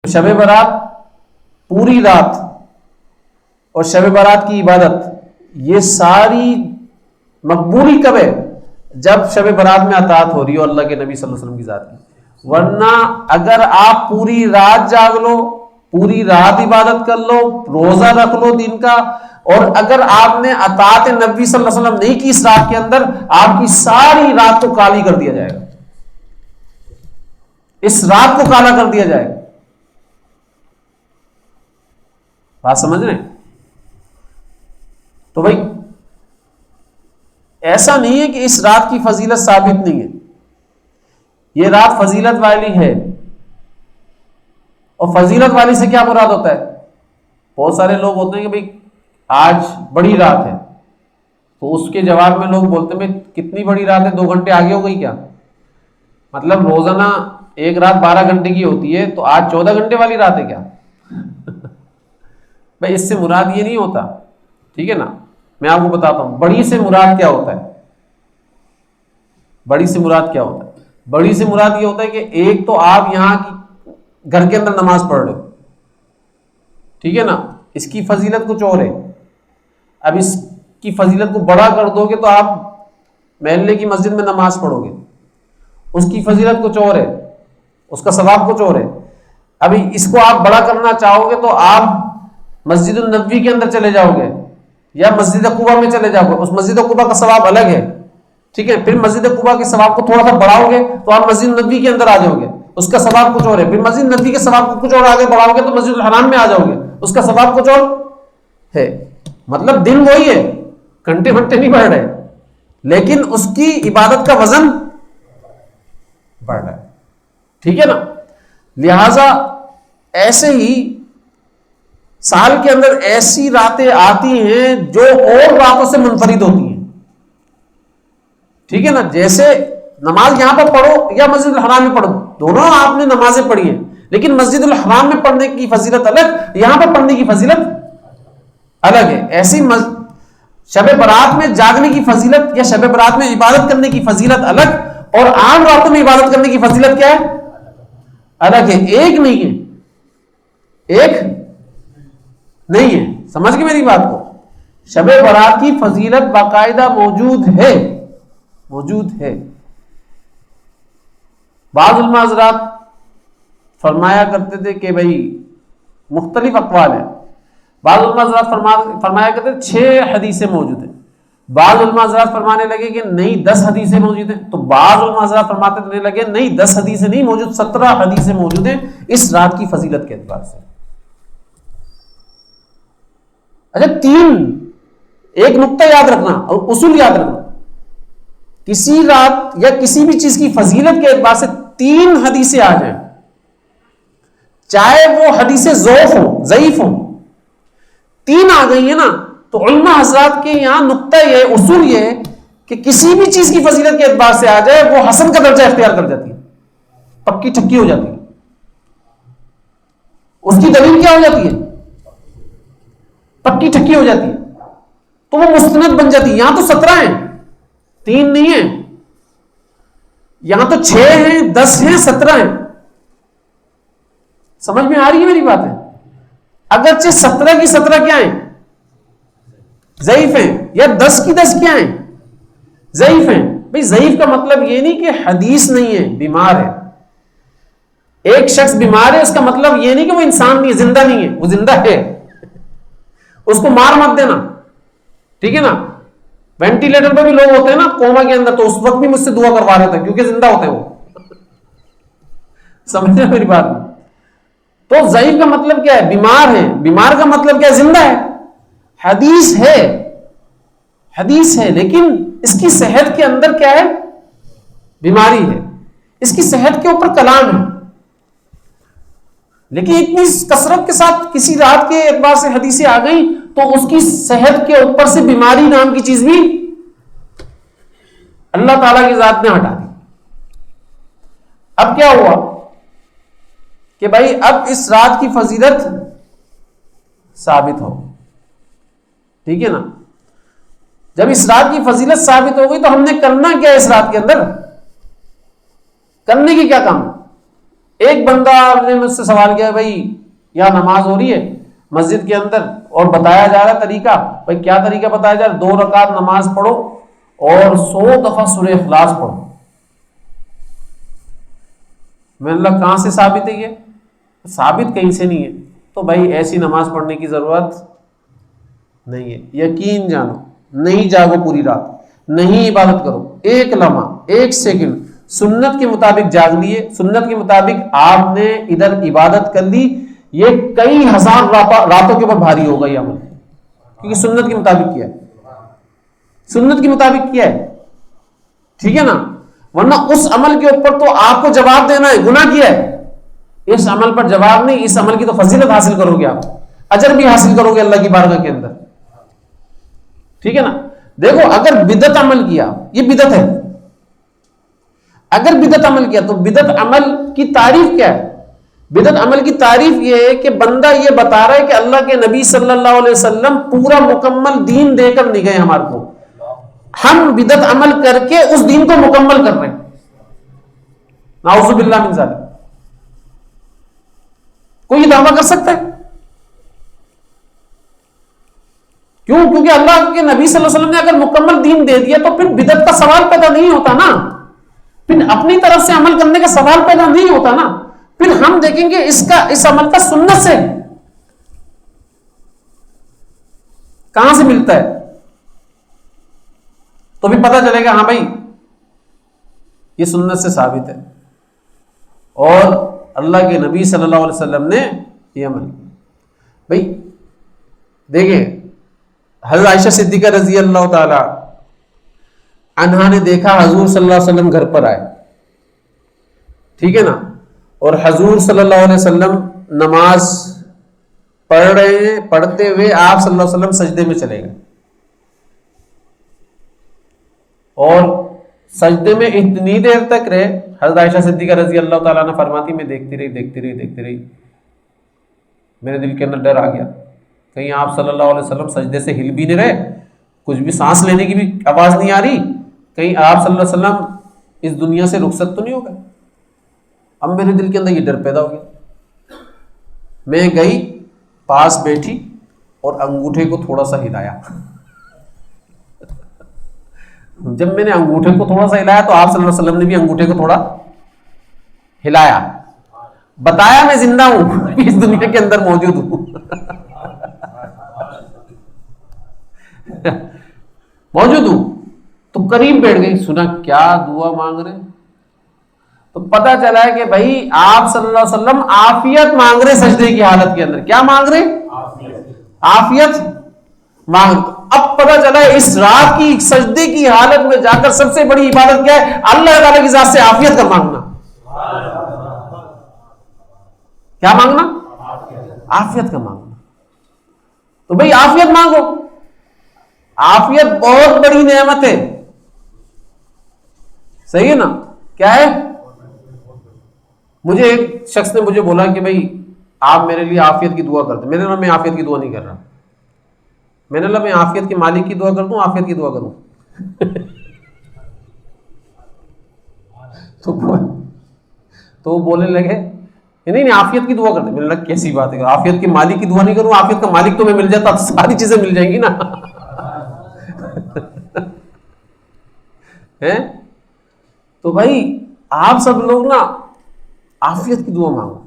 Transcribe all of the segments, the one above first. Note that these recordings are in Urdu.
شب برات پوری رات اور شب برات کی عبادت یہ ساری مقبول کب ہے؟ جب شب برات میں اطاعت ہو رہی ہو اللہ کے نبی صلی اللہ علیہ وسلم کی ذات کی. ورنہ اگر آپ پوری رات جاگ لو، پوری رات عبادت کر لو، روزہ رکھ لو دن کا، اور اگر آپ نے اطاعت نبی صلی اللہ علیہ وسلم نہیں کی اس رات کے اندر، آپ کی ساری رات کو کالی کر دیا جائے گا. اس رات کو کالا کر دیا جائے گا. بات سمجھ رہے ہیں؟ تو بھائی ایسا نہیں ہے کہ اس رات کی فضیلت ثابت نہیں ہے، یہ رات فضیلت والی ہے. اور فضیلت والی سے کیا مراد ہوتا ہے؟ بہت سارے لوگ ہوتے ہیں کہ بھائی آج بڑی رات ہے، تو اس کے جواب میں لوگ بولتے ہیں کتنی بڑی رات ہے، 2 گھنٹے آگے ہو گئی کیا؟ مطلب روزانہ ایک رات 12 گھنٹے کی ہوتی ہے، تو آج 14 گھنٹے والی رات ہے کیا؟ بھائی اس سے مراد یہ نہیں ہوتا، ٹھیک ہے نا. میں آپ کو بتاتا ہوں بڑی سے مراد کیا ہوتا ہے. بڑی سے مراد کیا ہوتا ہے؟ بڑی سے مراد یہ ہوتا ہے کہ ایک تو آپ یہاں کی گھر کے اندر نماز پڑھ رہے ہو، ٹھیک ہے نا، اس کی فضیلت کچھ اور ہے. اب اس کی فضیلت کو بڑا کر دو گے تو آپ محلے کی مسجد میں نماز پڑھو گے، اس کی فضیلت کچھ اور ہے، اس کا ثواب کچھ اور ہے. ابھی اس کو آپ بڑا کرنا چاہو گے تو آپ مسجد النبوی کے اندر چلے جاؤ گے یا مسجد قباء میں چلے جاؤ گے، اس مسجد قباء کا ثواب الگ ہے، ٹھیک ہے. پھر مسجد قباء کے ثواب کو تھوڑا سا بڑھاؤ گے تو آپ مسجد النبوی کے اندر آ جاؤ گے، اس کا ثواب کچھ اور ہے. پھر مسجد النبوی کے ثواب کو کچھ اور آگے بڑھاؤ گے تو مسجد الحرام میں آ جاؤ گے، اس کا ثواب کچھ اور ہے. مطلب دن وہی ہے، گھنٹے نہیں بڑھ رہے، لیکن اس کی عبادت کا وزن بڑھ رہا ہے، ٹھیک ہے نا. لہذا ایسے ہی سال کے اندر ایسی راتیں آتی ہیں جو اور راتوں سے منفرد ہوتی ہیں، ٹھیک ہے نا. جیسے نماز یہاں پر پڑھو یا مسجد الحرام میں پڑھو، دونوں آپ نے نمازیں پڑھی ہیں، لیکن مسجد الحرام میں پڑھنے کی فضیلت الگ، یہاں پر پڑھنے کی فضیلت الگ ہے. ایسی شب برات میں جاگنے کی فضیلت یا شب برات میں عبادت کرنے کی فضیلت الگ، اور عام راتوں میں عبادت کرنے کی فضیلت کیا ہے؟ الگ ہے. ایک نہیں ہے، ایک نہیں ہے. سمجھ گئے میری بات کو؟ شب برات کی فضیلت باقاعدہ موجود ہے، موجود ہے. بعض علماء حضرات فرمایا کرتے تھے کہ بھائی مختلف اقوال ہیں. بعض علماء حضرات فرمایا کرتے تھے 6 حدیثیں موجود ہیں. بعض علماء حضرات فرمانے لگے کہ نہیں 10 حدیثیں موجود ہیں. تو بعض علماء حضرات فرماتے لگے نہیں 10 حدیثیں نہیں موجود، 17 حدیثیں موجود ہیں اس رات کی فضیلت کے اعتبار سے. اچھا، ایک نقطہ یاد رکھنا اور اصول یاد رکھنا، کسی رات یا کسی بھی چیز کی فضیلت کے اعتبار سے 3 حدیثیں آ جائیں، چاہے وہ حدیثیں ضعیف ہوں، 3 آ گئی ہیں نا، تو علماء حضرات کے یہاں نقطہ یہ اصول یہ ہے کہ کسی بھی چیز کی فضیلت کے اعتبار سے آ جائے وہ حسن کا درجہ اختیار کر جاتی ہے، پکی ٹھکی ہو جاتی ہے. اس کی دلیل کیا ہو جاتی ہے؟ پکی ٹھکی ہو جاتی ہے، تو وہ مستند بن جاتی ہے. یہاں تو 17 ہیں، 3 نہیں ہیں. یہاں تو 6 ہیں، 10 ہیں، 17 ہیں. سمجھ میں آ رہی ہے میری بات ہے؟ اگرچہ 17 کی 17 کیا ہیں؟ ضعیف ہیں، یا 10 کی 10 کیا ہیں؟ ضعیف ہیں. بھئی ضعیف کا مطلب یہ نہیں کہ حدیث نہیں ہے، بیمار ہے. ایک شخص بیمار ہے اس کا مطلب یہ نہیں کہ وہ انسان نہیں ہے، زندہ نہیں ہے، وہ زندہ ہے. اس کو مار مت دینا، ٹھیک ہے نا. وینٹیلیٹر پہ بھی لوگ ہوتے ہیں نا کوما کے اندر، تو اس وقت بھی مجھ سے دعا کروا رہے تھے کیونکہ زندہ ہوتے ہیں وہ. سمجھے میری بات میں؟ تو ضعیف کا مطلب کیا ہے؟ بیمار ہے. بیمار کا مطلب کیا ہے؟ زندہ ہے. حدیث ہے، حدیث ہے، لیکن اس کی صحت کے اندر کیا ہے؟ بیماری ہے. اس کی صحت کے اوپر کلام ہے، لیکن اتنی کثرت کے ساتھ کسی رات کے اعتبار سے حدیثیں آ گئی تو اس کی صحت کے اوپر سے بیماری نام کی چیز بھی اللہ تعالیٰ کی ذات نے ہٹا دی. اب کیا ہوا کہ بھائی اب اس رات کی فضیلت ثابت ہو، ٹھیک ہے نا. جب اس رات کی فضیلت ثابت ہو گئی تو ہم نے کرنا کیا ہے؟ اس رات کے اندر کرنے کی کیا کام ہے؟ ایک بندہ نے مجھ سے سوال کیا بھائی یہاں نماز ہو رہی ہے مسجد کے اندر اور بتایا جا رہا طریقہ، بھائی کیا طریقہ بتایا جا رہا؟ 2 رکعت نماز پڑھو اور 100 دفعہ سورہ اخلاص پڑھو۔ میں نے اللہ کہاں سے ثابت ہے؟ یہ ثابت کہیں سے نہیں ہے۔ تو بھائی ایسی نماز پڑھنے کی ضرورت نہیں ہے، یقین جانو، نہیں جاگو پوری رات، نہیں عبادت کرو، ایک لمحہ، ایک سیکنڈ سنت کے مطابق جاگ لیے، سنت کے مطابق آپ نے ادھر عبادت کر لی، یہ کئی ہزار راتوں کے اوپر بھاری ہوگا یہ عمل، کیونکہ سنت کے مطابق کیا ہے، سنت کے مطابق کیا ہے، ٹھیک ہے نا؟ ورنہ اس عمل کے اوپر تو آپ کو جواب دینا ہے، گناہ کیا ہے، اس عمل پر جواب نہیں، اس عمل کی تو فضیلت حاصل کرو گے، آپ اجر بھی حاصل کرو گے اللہ کی بارگاہ کے اندر، ٹھیک ہے نا؟ دیکھو اگر بدعت عمل کیا، یہ بدعت ہے، اگر بدعت عمل کیا تو بدعت عمل کی تعریف کیا ہے؟ بدعت عمل کی تعریف یہ ہے کہ بندہ یہ بتا رہا ہے کہ اللہ کے نبی صلی اللہ علیہ وسلم پورا مکمل دین دے کر نہیں گئے ہمارے کو، ہم بدعت عمل کر کے اس دین کو مکمل کر رہے ہیں، نعوذ باللہ من ذالک۔ کوئی یہ دعویٰ کر سکتا ہے؟ کیوں؟ کیونکہ اللہ کے نبی صلی اللہ علیہ وسلم نے اگر مکمل دین دے دیا تو پھر بدعت کا سوال پیدا نہیں ہوتا نا، پھر اپنی طرف سے عمل کرنے کا سوال پیدا نہیں ہوتا نا، پھر ہم دیکھیں گے اس عمل کا سنت سے کہاں سے ملتا ہے، تو بھی پتہ چلے گا ہاں بھائی یہ سنت سے ثابت ہے اور اللہ کے نبی صلی اللہ علیہ وسلم نے یہ عمل کیا۔ بھائی دیکھیں حضرت عائشہ صدیقہ رضی اللہ تعالی عنہا نے دیکھا حضور صلی اللہ علیہ وسلم گھر پر آئے، ٹھیک ہے نا، اور حضور صلی اللہ علیہ وسلم نماز پڑھ رہے ہیں، پڑھتے ہوئے آپ صلی اللہ علیہ وسلم سجدے میں چلے گئے، اور سجدے میں اتنی دیر تک رہے، حضرت عائشہ صدیقہ رضی اللہ تعالیٰ عنہ فرماتی میں دیکھتی رہی، میرے دل کے اندر ڈر آ گیا کہیں آپ صلی اللہ علیہ وسلم سجدے سے ہل بھی نہیں رہے، کچھ بھی سانس لینے کی بھی آواز نہیں آ رہی، کہیں آپ صلی اللہ علیہ وسلم اس دنیا سے رخصت تو نہیں ہو گئے۔ اب میرے دل کے اندر یہ ڈر پیدا ہو گیا، میں گئی پاس بیٹھی اور انگوٹھے کو تھوڑا سا ہلایا، جب میں نے انگوٹھے کو تھوڑا سا ہلایا تو آپ صلی اللہ علیہ وسلم نے بھی انگوٹھے کو تھوڑا ہلایا، بتایا میں زندہ ہوں، اس دنیا کے اندر موجود ہوں، موجود ہوں، تو قریب بیٹھ گئی، سنا کیا دعا مانگ رہے، تو پتا چلا ہے کہ بھائی آپ صلی اللہ علیہ وسلم عافیت مانگ رہے سجدے کی حالت کے اندر، کیا مانگ رہے؟ عافیت مانگ۔ اب پتا چلا ہے اس رات کی سجدے کی حالت میں جا کر سب سے بڑی عبادت کیا ہے؟ اللہ تعالیٰ کی ذات سے عافیت کا مانگنا۔ کیا مانگنا؟ عافیت کا مانگنا۔ تو بھائی عافیت مانگو، عافیت بہت بڑی نعمت ہے، صحیح ہے نا؟ کیا ہے؟ مجھے ایک شخص نے مجھے بولا کہ بھائی آپ میرے لیے عافیت کی دعا کر دیں، میں نے کہا میں عافیت کی دعا نہیں کر رہا، میں نے کہا میں عافیت کے مالک کی دعا کر دوں، عافیت کی دعا کروں تو وہ بولنے لگے نہیں عافیت کی دعا کر دیں، میں نے کہا کیسی بات ہے، عافیت کے مالک کی دعا نہیں کروں، عافیت کا مالک تو میں مل جاتا ساری چیزیں مل جائیں گی نا تو بھائی آپ سب لوگ نا عافیت کی دعا مانگو،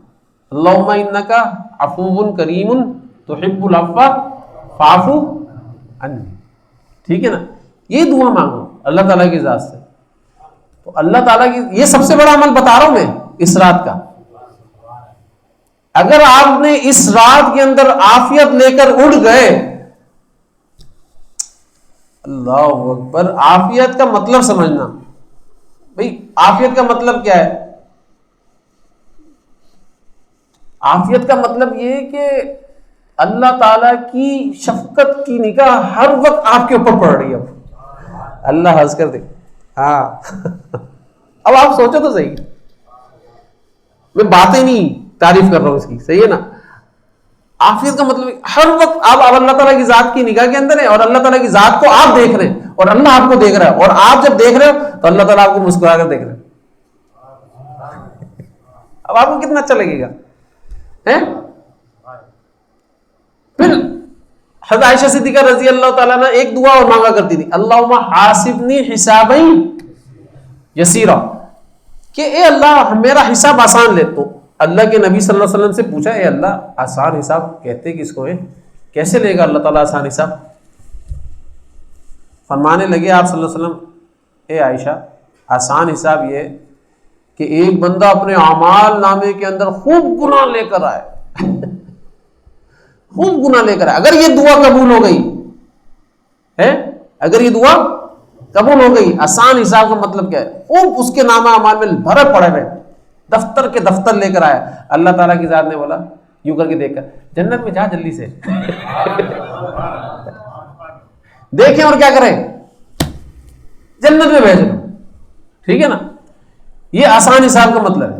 اللہم انکا عفو کریم تحب العفو فاعف عنی، ٹھیک ہے نا؟ یہ دعا مانگو اللہ تعالیٰ کی ذات سے۔ تو اللہ تعالیٰ کی یہ سب سے بڑا عمل بتا رہا ہوں میں اس رات کا، اگر آپ نے اس رات کے اندر عافیت لے کر اڑ گئے، اللہ اکبر، عافیت کا مطلب سمجھنا بھائی، عافیت کا مطلب کیا ہے؟ عافیت کا مطلب یہ کہ اللہ تعالیٰ کی شفقت کی نگاہ ہر وقت آپ کے اوپر پڑ رہی ہے، اب اللہ ہنس کر دے، ہاں اب آپ سوچو تو صحیح، میں باتیں نہیں تعریف کر رہا ہوں اس کی، صحیح ہے نا؟ عافیت کا مطلب ہر وقت آپ اللہ تعالیٰ کی ذات کی نگاہ کے اندر ہیں، اور اللہ تعالیٰ کی ذات کو آپ دیکھ رہے ہیں، اور اللہ آپ کو دیکھ رہا ہے، اور آپ جب دیکھ رہے ہو تو اللہ تعالیٰ آپ کو مسکرا کر دیکھ رہے ہیں۔ اب آپ کو کتنا اچھا لگے گا. پھر حضرت عائشہ صدیقہ رضی اللہ تعالیٰ نے ایک دعا اور مانگا کرتی تھی, اللہم حاسبنی حسابا یسیرا, کہ اے اللہ میرا حساب آسان لے. تو اللہ کے نبی صلی اللہ علیہ وسلم سے پوچھا, اے اللہ آسان حساب کہتے کس کو ہے, کیسے لے گا اللہ تعالیٰ آسان حساب؟ فرمانے لگے آپ صلی اللہ علیہ وسلم, اے عائشہ آسان حساب یہ کہ ایک بندہ اپنے اعمال نامے کے اندر خوب گناہ لے کر آئے, خوب گناہ لے کر آئے. اگر یہ دعا قبول ہو گئی ہے, اگر یہ دعا قبول ہو گئی, آسان حساب کا مطلب کیا ہے, خوب اس کے نامہ اعمال میں بھرے پڑے ہوئے, دفتر کے دفتر لے کر آیا. اللہ تعالیٰ کی ذات نے بولا یوں کر کے دیکھ کر, جنت میں جا جلدی سے دیکھیں اور کیا کریں, جنت میں بھیج دو. ٹھیک ہے نا, یہ آسان حساب کا مطلب ہے.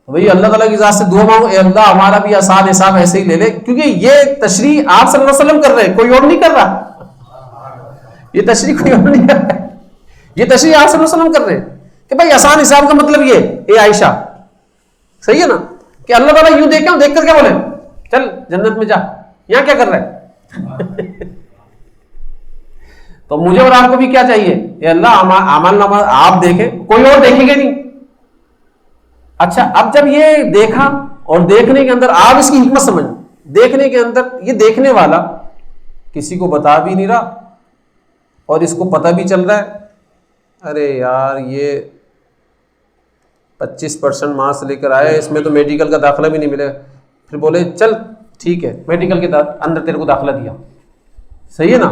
بھئی اللہ تعالیٰ کی ذات سے دعا مانگو, اے اللہ ہمارا بھی آسان حساب ایسے ہی لے لے, کیونکہ یہ تشریح آپ صلی اللہ علیہ وسلم کر رہے ہیں, کوئی اور نہیں کر رہا. یہ تشریح کوئی اور نہیں کر رہا ہے, یہ تشریح آپ صلی اللہ علیہ وسلم کر رہے ہیں کہ بھائی آسان حساب کا مطلب یہ, اے عائشہ صحیح ہے نا, کہ اللہ تعالیٰ یوں دیکھ کر کیا بولے, چل جنت میں جا, یہاں کیا کر رہا ہے. تو مجھے اور آپ کو بھی کیا چاہیے, اے اللہ اعمال نامہ آپ دیکھیں, کوئی اور دیکھیں گے نہیں. اچھا اب جب یہ دیکھا, اور دیکھنے کے اندر آپ اس کی حکمت سمجھ, دیکھنے کے اندر یہ دیکھنے والا کسی کو بتا بھی نہیں رہا اور اس کو پتہ بھی چل رہا ہے, ارے یار یہ 25% مارکس لے کر آئے, اس میں تو میڈیکل کا داخلہ بھی نہیں ملے. پھر بولے چل ٹھیک ہے میڈیکل کے اندر تیرے کو داخلہ دیا, صحیح ہے نا.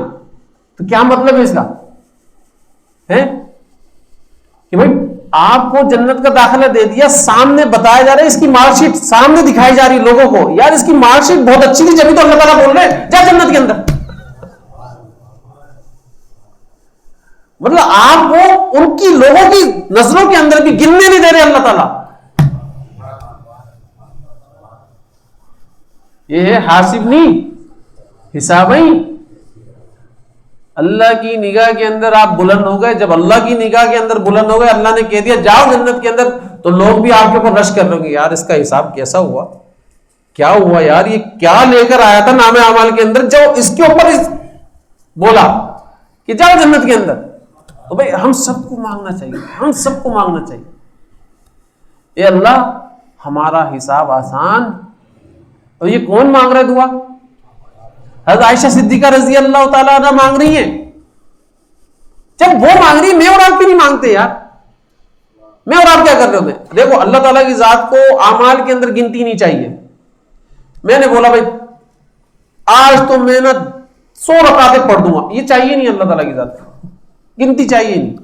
تو کیا مطلب ہے اس کا, ہے کہ بھائی آپ کو جنت کا داخلہ دے دیا, سامنے بتایا جا رہا ہے, اس کی مارک شیٹ سامنے دکھائی جا رہی لوگوں کو, یار اس کی مارک شیٹ بہت اچھی تھی جبھی تو اللہ تعالیٰ بول رہے ہیں جا جنت کے اندر. مطلب آپ کو ان کی لوگوں کی نظروں کے اندر بھی گننے نہیں دے رہے اللہ تعالیٰ. یہ ہے حاسبنی حسابی. اللہ کی نگاہ کے اندر آپ بلند ہو گئے, جب اللہ کی نگاہ کے اندر بلند ہو گئے, اللہ نے کہہ دیا جاؤ جنت کے اندر, تو لوگ بھی آپ کے اوپر رش کر رہے گے, یار اس کا حساب کیسا ہوا, کیا ہوا یار, یہ کیا لے کر آیا تھا نام اعمال کے اندر جو اس کے اوپر بولا کہ جاؤ جنت کے اندر. تو بھائی ہم سب کو مانگنا چاہیے, ہم سب کو مانگنا چاہیے, اے اللہ ہمارا حساب آسان. اور یہ کون مانگ رہا ہے دعا, حضرت عائشہ صدیقہ رضی اللہ تعالیٰ عنہ مانگ رہی ہیں. جب وہ مانگ رہی ہے, میں اور آپ بھی نہیں مانگتے یار, میں اور آپ کیا کر رہے ہوتے ہیں. دیکھو اللہ تعالیٰ کی ذات کو اعمال کے اندر گنتی نہیں چاہیے. میں نے بولا بھائی آج تو میں نا 100 رکعتیں پڑھ دوں گا, یہ چاہیے نہیں اللہ تعالیٰ کی ذات کو, گنتی چاہیے نہیں.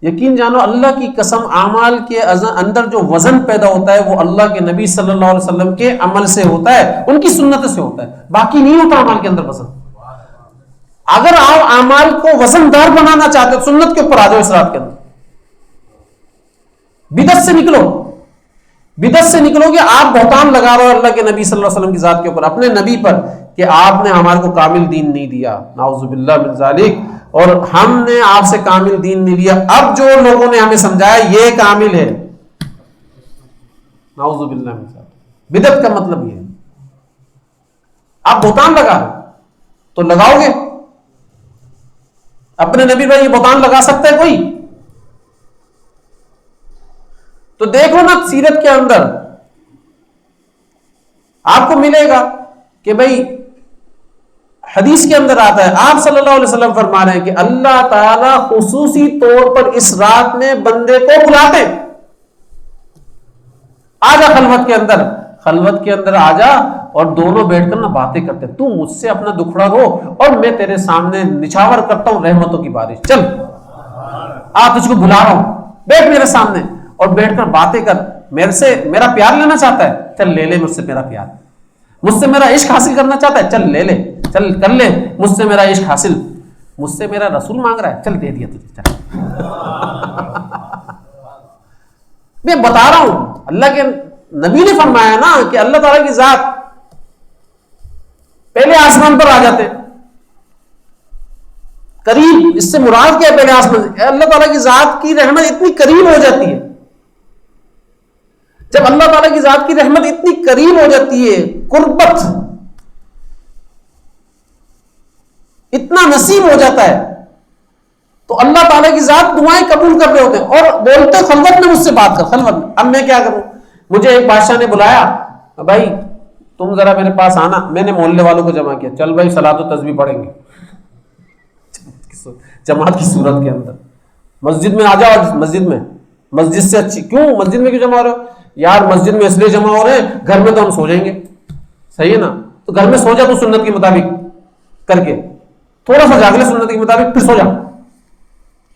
یقین جانو اللہ کی قسم, اعمال کے اندر جو وزن پیدا ہوتا ہے وہ اللہ کے نبی صلی اللہ علیہ وسلم کے عمل سے ہوتا ہے, ان کی سنت سے ہوتا ہے, باقی نہیں ہوتا اعمال کے اندر وزن. اگر آپ اعمال کو وزن دار بنانا چاہتے ہو, سنت کے اوپر آ جاؤ اس رات کے اندر, بدعت سے نکلو, بدعت سے نکلو گے. آپ بہتان لگا رہے ہو اللہ کے نبی صلی اللہ علیہ وسلم کی ذات کے اوپر, اپنے نبی پر, کہ آپ نے ہمارے کو کامل دین نہیں دیا, نعوذ باللہ من ذالک, اور ہم نے آپ سے کامل دین نہیں لیا. اب جو لوگوں نے ہمیں سمجھایا یہ کامل ہے, نعوذ باللہ من ذالک. بدعت کا مطلب یہ ہے. آپ بہتان لگا رہے تو لگاؤ گے, اپنے نبی پر یہ بہتان لگا سکتا ہے کوئی؟ تو دیکھو نا سیرت کے اندر آپ کو ملے گا کہ بھائی حدیث کے اندر آتا ہے, آپ صلی اللہ علیہ وسلم فرما رہے ہیں کہ اللہ تعالیٰ خصوصی طور پر اس رات میں بندے کو بلاتے, آجا خلوت کے اندر, خلوت کے اندر آجا, اور دونوں بیٹھ کر نا باتیں کرتے, تو مجھ سے اپنا دکھڑا رو اور میں تیرے سامنے نچھاور کرتا ہوں رحمتوں کی بارش, چل آ تجھ کو بلا رہا ہوں, بیٹھ میرے سامنے اور بیٹھ کر باتیں کر, میرے سے میرا پیار لینا چاہتا ہے, چل لے لے مجھ سے میرا پیار, مجھ سے میرا عشق حاصل کرنا چاہتا ہے, چل لے لے, چل کر لے مجھ سے میرا عشق حاصل, مجھ سے میرا رسول مانگ رہا ہے, چل دے دیا تجھے, چل. میں بتا رہا ہوں, اللہ کے نبی نے فرمایا نا کہ اللہ تعالیٰ کی ذات پہلے آسمان پر آ جاتے قریب, اس سے مراد کیا ہے پہلے آسمان سے, اللہ تعالیٰ کی ذات کی رحمت اتنی قریب ہو جاتی ہے جب اللہ تعالیٰ کی ذات کی رحمت اتنی قریب ہو جاتی ہے، قربت اتنا نصیب ہو جاتا ہے، تو اللہ تعالیٰ کی ذات دعائیں قبول کر رہے ہوتے ہیں اور بولتے خلوت میں مجھ سے بات کر، خلوت میں۔ اب میں کیا کروں؟ مجھے ایک بادشاہ نے بلایا، بھائی تم ذرا میرے پاس آنا، میں نے محلے والوں کو جمع کیا، چل بھائی صلاۃ و تسبیح پڑھیں گے جماعت کی صورت کے اندر، مسجد میں آ جاؤ، مسجد سے اچھی کیوں، مسجد میں کیوں جمع ہو رہے ہو؟ یار مسجد میں اس لیے جمع ہو رہے ہیں، گھر میں تو ہم سو جائیں گے، صحیح ہے نا؟ تو گھر میں سو جا تو سنت کے مطابق کر کے، تھوڑا سا جاگ لے سنت کے مطابق، پھر سو جا،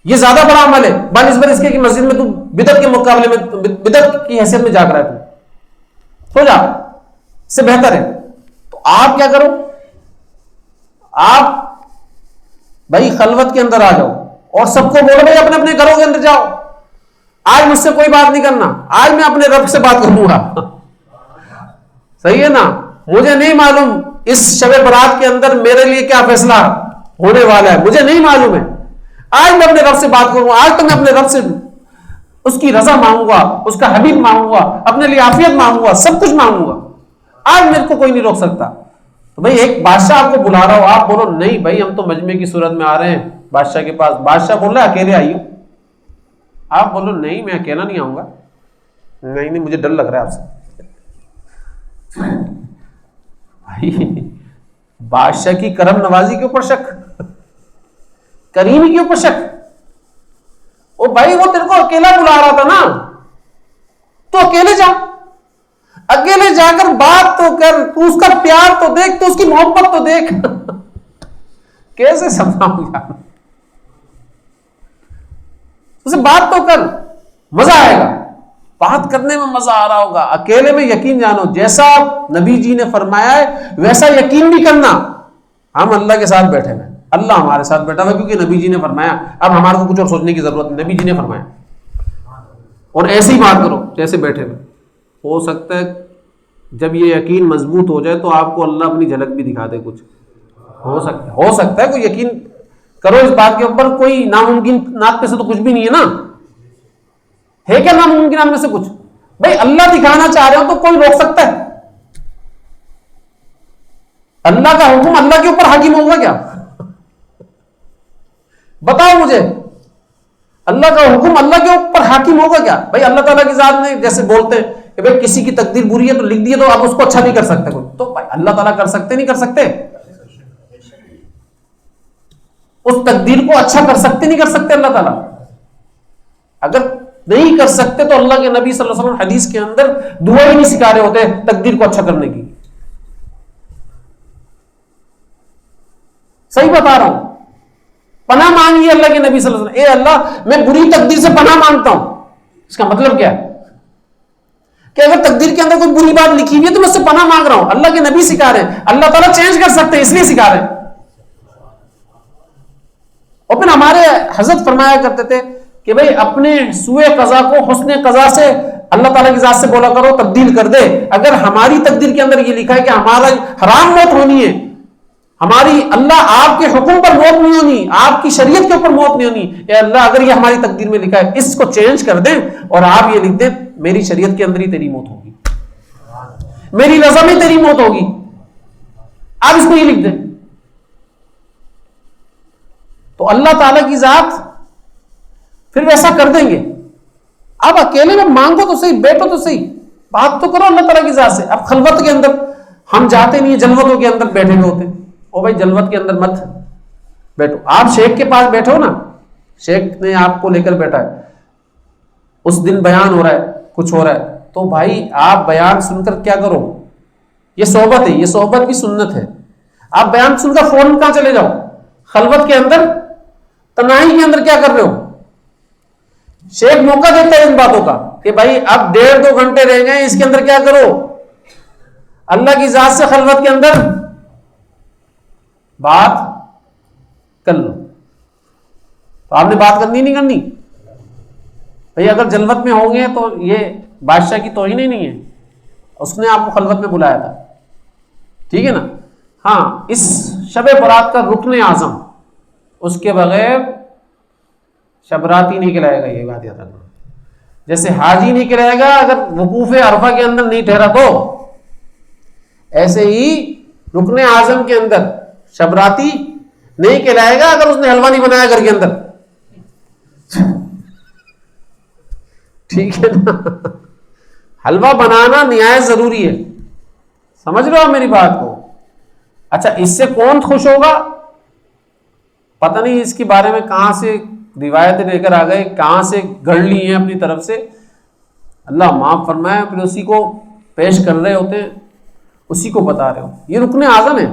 یہ زیادہ بڑا عمل ہے بنسبت اس کے کہ مسجد میں تو بدعت کے مقابلے میں بدعت کی حیثیت میں جاگ رہا ہے، تو سو جا، اس سے بہتر ہے۔ تو آپ کیا کرو، آپ بھائی خلوت کے اندر آ جاؤ اور سب کو بولو بھائی اپنے اپنے گھروں کے اندر جاؤ، آج مجھ سے کوئی بات نہیں کرنا، آج میں اپنے رب سے بات کروں گا، صحیح ہے نا؟ مجھے نہیں معلوم اس شب برات کے اندر میرے لیے کیا فیصلہ ہونے والا ہے، مجھے نہیں معلوم ہے، آج میں اپنے رب سے بات کروں گا، آج تو میں اپنے رب سے اس کی رضا مانگوں گا، اس کا حبیب مانگوں گا، اپنے لیے عافیت مانگوں گا، سب کچھ مانگوں گا، آج میرے کو کوئی نہیں روک سکتا۔ تو بھائی ایک بادشاہ آپ کو بلا رہا ہو، آپ بولو نہیں بھائی ہم تو مجمع کی صورت میں آ رہے ہیں بادشاہ کے پاس، بادشاہ بول رہا ہے اکیلے آئیے، آپ بولو نہیں میں اکیلا نہیں آؤں گا، نہیں مجھے ڈر لگ رہا ہے آپ سے، بھائی بادشاہ کی کرم نوازی کے اوپر شک، کریمی کے اوپر شک، او بھائی وہ تیرے کو اکیلا بلا رہا تھا نا، تو اکیلے جا، اکیلے جا کر بات تو کر، تو اس کا پیار تو دیکھ، تو اس کی محبت تو دیکھ، کیسے سمجھاؤں یار، اسے بات تو کر، مزہ آئے گا، بات کرنے میں مزہ آ رہا ہوگا، اکیلے میں یقین جانو جیسا نبی جی نے فرمایا ہے ویسا یقین بھی کرنا، ہم اللہ کے ساتھ بیٹھے ہوئے، اللہ ہمارے ساتھ بیٹھا ہوا کیونکہ نبی جی نے فرمایا، اب ہمارے کو کچھ اور سوچنے کی ضرورت نہیں، نبی جی نے فرمایا، اور ایسے ہی بات کرو جیسے بیٹھے ہوئے۔ ہو سکتا ہے جب یہ یقین مضبوط ہو جائے تو آپ کو اللہ اپنی جھلک بھی دکھا دے، کچھ ہو سکتا ہے کوئی یقین کرو اس بات کے اوپر، کوئی ناممکنات میں سے تو کچھ بھی نہیں ہے نا، ہے کیا ناممکنات میں سے کچھ؟ بھائی اللہ دکھانا چاہ رہے ہو تو کوئی روک سکتا ہے؟ اللہ کا حکم اللہ کے اوپر حاکم ہوگا کیا؟ بتاؤ مجھے، اللہ کا حکم اللہ کے اوپر حاکم ہوگا کیا؟ بھائی اللہ تعالیٰ کی ذات نے جیسے بولتے ہیں کہ بھائی کسی کی تقدیر بری ہے تو لکھ دیے تو آپ اس کو اچھا نہیں کر سکتے کوئی، تو بھائی اللہ تعالیٰ کر سکتے نہیں کر سکتے؟ اس تقدیر کو اچھا کر سکتے نہیں کر سکتے اللہ تعالیٰ؟ اگر نہیں کر سکتے تو اللہ کے نبی صلی اللہ علیہ وسلم حدیث کے اندر دعا ہی نہیں سکھا رہے ہوتے تقدیر کو اچھا کرنے کی، صحیح بتا رہا ہوں، پناہ مانگی اللہ کے نبی صلی اللہ علیہ وسلم، اے اللہ میں بری تقدیر سے پناہ مانگتا ہوں، اس کا مطلب کیا ہے کہ اگر تقدیر کے اندر کوئی بری بات لکھی ہوئی ہے تو میں اس سے پناہ مانگ رہا ہوں، اللہ کے نبی سکھا رہے ہیں، اللہ تعالیٰ چینج کر سکتے ہیں اس لیے سکھا رہے ہیں۔ اور پھر ہمارے حضرت فرمایا کرتے تھے کہ بھئی اپنے سوء قضا کو حسن قضا سے اللہ تعالیٰ کی ذات سے بولا کرو تبدیل کر دے، اگر ہماری تقدیر کے اندر یہ لکھا ہے کہ ہمارا حرام موت ہونی ہے، ہماری اللہ آپ کے حکم پر موت نہیں ہونی، آپ کی شریعت کے اوپر موت نہیں ہونی، اے اللہ اگر یہ ہماری تقدیر میں لکھا ہے اس کو چینج کر دیں اور آپ یہ لکھ دیں میری شریعت کے اندر ہی تیری موت ہوگی، میری رضا میں تیری موت ہوگی، آپ اس کو یہ لکھ دیں، تو اللہ تعالیٰ کی ذات پھر ویسا کر دیں گے۔ اب اکیلے میں مانگو تو صحیح، بیٹھو تو صحیح، بات تو کرو اللہ تعالیٰ کی ذات سے۔ اب خلوت کے اندر ہم جاتے نہیں ہیں، جلوتوں کے اندر بیٹھے ہوئے ہوتے ہیں، او بھائی جلوت کے اندر مت بیٹھو، آپ شیخ کے پاس بیٹھو نا، شیخ نے آپ کو لے کر بیٹھا ہے، اس دن بیان ہو رہا ہے، کچھ ہو رہا ہے، تو بھائی آپ بیان سن کر کیا کرو، یہ صحبت ہے، یہ صحبت بھی سنت ہے، آپ بیان سن کر فوراً کہاں چلے جاؤ، خلوت کے اندر تنہائی کے اندر کیا کر رہے ہو؟ شیخ موقع دیتا ہے ان باتوں کا کہ بھائی اب 1.5-2 گھنٹے رہ گئے، اس کے اندر کیا کرو، اللہ کی ذات سے خلوت کے اندر بات کر لو۔ تو آپ نے بات کرنی نہیں کرنی بھائی، اگر جلوت میں ہوں گے تو یہ بادشاہ کی توہین ہی نہیں ہے، اس نے آپ کو خلوت میں بلایا تھا، ٹھیک ہے نا؟ ہاں اس شب برات کا رکن اعظم، اس کے بغیر شب برات ہی نہیں کہلائے گا، یہ بات یاد رکھنا، جیسے حاجی نہیں کہلائے گا اگر وقوف عرفہ کے اندر نہیں ٹھہرا تو، ایسے ہی رکن اعظم کے اندر شبراتی نہیں کہلائے گا اگر اس نے حلوہ نہیں بنایا گھر کے اندر. ٹھیک ہے نا؟ حلوہ بنانا نہایت ضروری ہے. سمجھ رہے ہو آپ میری بات کو؟ اچھا اس سے کون خوش ہوگا؟ پتہ نہیں اس کے بارے میں کہاں سے روایتیں لے کر آ گئے، کہاں سے گھڑ لی ہیں اپنی طرف سے، اللہ معاف فرمائے. پھر اسی کو پیش کر رہے ہوتے ہیں، اسی کو بتا رہے ہو. یہ رکن اعظم ہے.